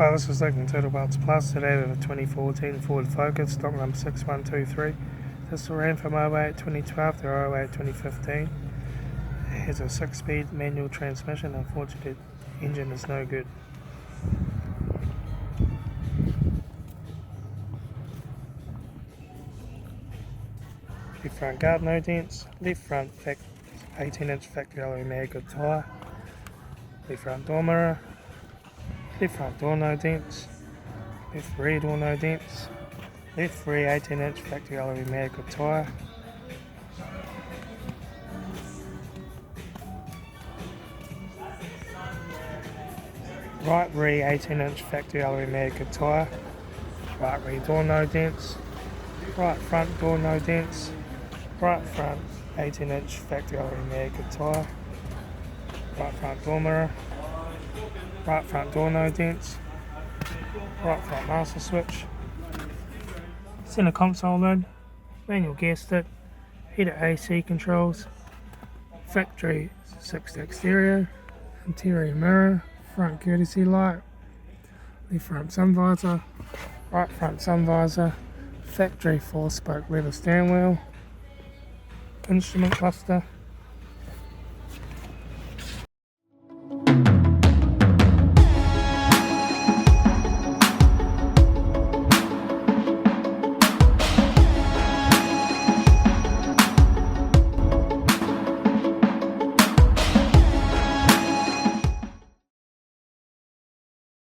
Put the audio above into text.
Hi, this is Litre Total Parts Plus. Today with a 2014 Ford Focus, stock number 6123. This ran from 08 2012 to 08 2015. It has a 6-speed manual transmission. Unfortunately, the engine is no good. Left front guard, no dents. Left front 18-inch factory alloy mag good tyre. Left front door mirror. Left front door, no dents. Left rear door, no dents. Left rear 18-inch factory alloy mag good tyre. Right rear 18-inch factory alloy mag good tyre. Right rear door, no dents. Right front door, no dents. Right front 18-inch factory alloy mag good tyre. Right front door mirror. Right front door, no dents. Right front master switch. Centre console lid. Manual gear stick. Heated AC controls. Factory 6-stick stereo. Interior mirror. Front courtesy light. Left front sun visor. Right front sun visor. Factory 4-spoke leather steering wheel. Instrument cluster.